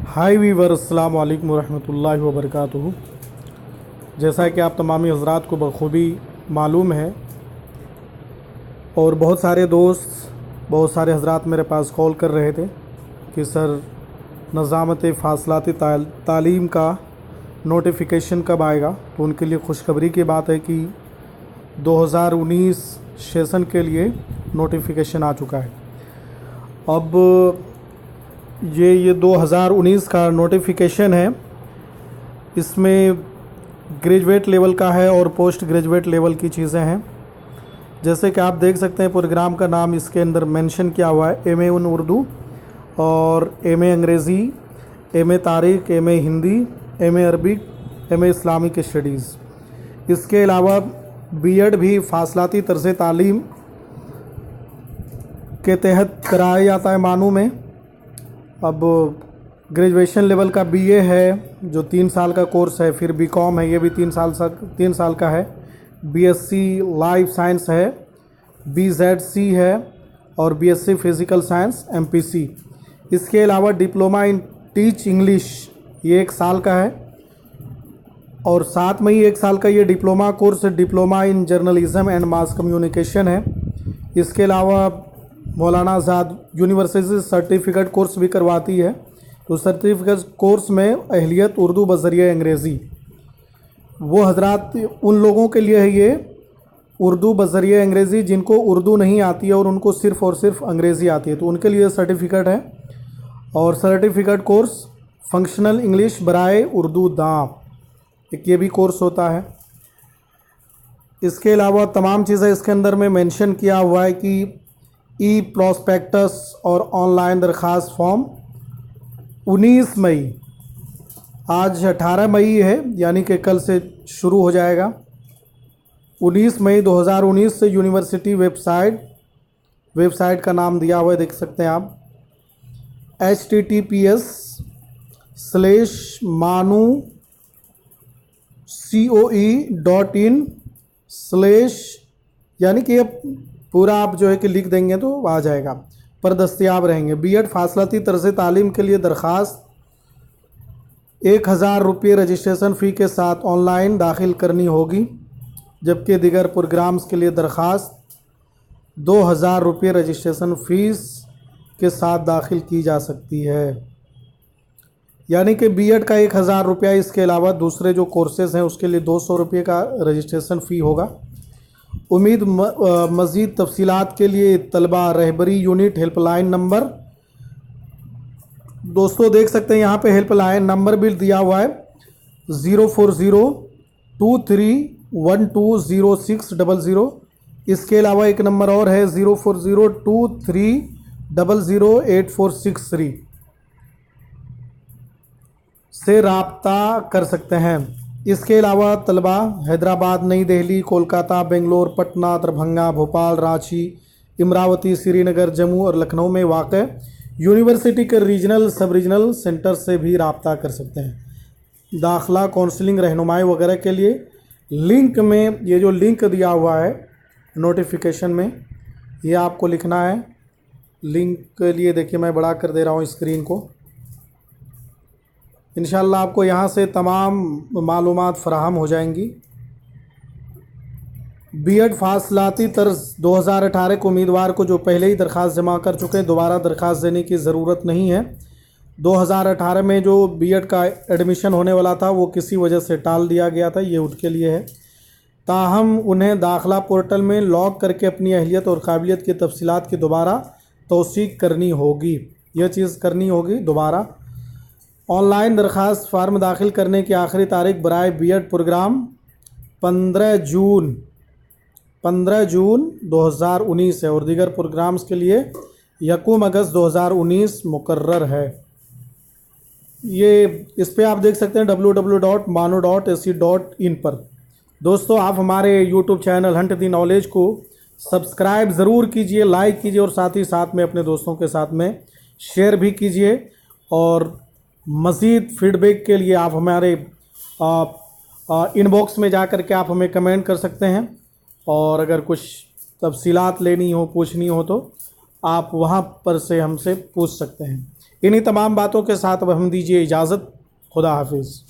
हाय Weaver, अस्सलाम वालेकुम रहमतुल्लाहि व बरकातुहू। जैसा कि आप तमामी हज़रात को बखूबी मालूम है और बहुत सारे दोस्त, बहुत सारे हज़रात मेरे पास कॉल कर रहे थे कि सर नज़ामत फ़ासलाती तालीम का नोटिफ़िकेशन कब आएगा। तो उनके लिए खुशखबरी की बात है कि 2019 सेशन के लिए नोटिफ़िकेशन आ चुका है। अब ये 2019 का नोटिफिकेशन है। इसमें ग्रेजुएट लेवल का है और पोस्ट ग्रेजुएट लेवल की चीज़ें हैं। जैसे कि आप देख सकते हैं प्रोग्राम का नाम इसके अंदर मेंशन किया हुआ है, एमए इन उर्दू और एमए अंग्रेज़ी, एमए तारीख़, MA Hindi, MA Arabic, MA Islamic studies. इसके अलावा बीएड भी फासलाती तर्ज़ तालीम के तहत कराया जाता है मानू में। अब ग्रेजुएशन लेवल का बीए है जो 3 साल का कोर्स है, फिर बीकॉम है, ये भी 3 साल का है। बीएससी लाइफ साइंस है, बीजेडसी है और बीएससी फिज़िकल साइंस एमपीसी। इसके अलावा डिप्लोमा इन टीच इंग्लिश ये 1 साल का है और साथ में ही 1 साल का ये diploma course diploma in journalism and mass communication है। इसके अलावा मौलाना आज़ाद यूनिवर्सिटी सर्टिफिकेट कोर्स भी करवाती है। तो सर्टिफिकेट कोर्स में अहलियत उर्दू बज़रिया अंग्रेज़ी, वो हजरात उन लोगों के लिए है ये उर्दू बज़रिया अंग्रेज़ी जिनको उर्दू नहीं आती है और उनको सिर्फ़ और सिर्फ अंग्रेज़ी आती है, तो उनके लिए सर्टिफिकेट है। और सर्टिफिकेट कोर्स फंक्शनल इंग्लिश बराए उर्दू दां, एक ये भी कोर्स होता है। इसके अलावा तमाम चीज़ें इसके अंदर में मेंशन किया हुआ है कि ई प्रोस्पेक्टस और ऑनलाइन दरख्वास्त फॉर्म 19 मई, आज 18 मई है यानी कि कल से शुरू हो जाएगा। 19 मई 2019 से यूनिवर्सिटी वेबसाइट का नाम दिया हुआ है, देख सकते हैं आप, https://manu.coe.in/ यानी कि पूरा आप जो है कि लिख देंगे तो आ जाएगा, पर दस्तयाब रहेंगे। बीएड फासलाती तर्ज़ तालीम के लिए दरख्वास्त 1000 रुपये रजिस्ट्रेशन फ़ी के साथ ऑनलाइन दाखिल करनी होगी, जबकि दीगर प्रोग्राम्स के लिए दरख्वास्त 2000 रुपये रजिस्ट्रेशन फ़ीस के साथ दाखिल की जा सकती है। यानी कि बीएड का 1000 रुपया, इसके अलावा दूसरे जो कोर्सेज़ हैं उसके लिए 200 रुपये का रजिस्ट्रेशन फ़ी होगा। उम्मीद मज़ीद तफसीलात के लिए तलबा रहबरी यूनिट हेल्पलाइन नंबर, दोस्तों देख सकते हैं यहाँ पे हेल्पलाइन नंबर भी दिया हुआ है 04023120600। इसके अलावा एक नंबर और है 04023008463 से रब्ता कर सकते हैं। इसके अलावा तलबा हैदराबाद, नई दिल्ली, कोलकाता, बेंगलोर, पटना, दरभंगा, भोपाल, रांची, इमरावती, श्रीनगर, जम्मू और लखनऊ में वाक़ यूनिवर्सिटी के रीजनल सब रीजनल सेंटर से भी रब्ता कर सकते हैं। दाखिला, काउंसलिंग, रहनुमाई वगैरह के लिए लिंक में, ये जो लिंक दिया हुआ है नोटिफिकेशन में, ये आपको लिखना है। लिंक के लिए देखिए मैं बड़ा कर दे रहा हूँ स्क्रीन को। इंशाल्लाह आपको यहाँ से तमाम मालूमात फ़राहम हो जाएंगी। बीएड फासलाती तर्ज़ 2018 को उम्मीदवार को जो पहले ही दरख्वास्त जमा कर चुके हैं दोबारा दरख्वास्त देने की ज़रूरत नहीं है। 2018 में जो बीएड का एडमिशन होने वाला था वो किसी वजह से टाल दिया गया था, ये उनके लिए है। ताहम उन्हें दाखिला पोर्टल में लॉग करके अपनी अहलियत और काबिलियत की तफसीलात की दोबारा तौसीक करनी होगी, यह चीज़ करनी होगी दोबारा। ऑनलाइन दरख्वास्त फार्म दाखिल करने की आखिरी तारीख बराए बीएड प्रोग्राम 15 जून 2019 है और दीगर प्रोग्राम्स के लिए 1 अगस्त 2019 मुकर्रर है। ये इस पे आप देख सकते हैं www.manu.ac.in पर। दोस्तों आप हमारे यूट्यूब चैनल हंट दी नॉलेज को सब्सक्राइब ज़रूर कीजिए, लाइक कीजिए और साथ ही साथ में अपने दोस्तों के साथ में शेयर भी कीजिए। और मज़ीद फ़ीडबैक के लिए आप हमारे इनबॉक्स में जा कर के आप हमें कमेंट कर सकते हैं और अगर कुछ तफसीलात लेनी हो, पूछनी हो तो आप वहाँ पर से हमसे पूछ सकते हैं। इन्हीं तमाम बातों के साथ अब हम दीजिए इजाज़त। खुदा हाफिज़।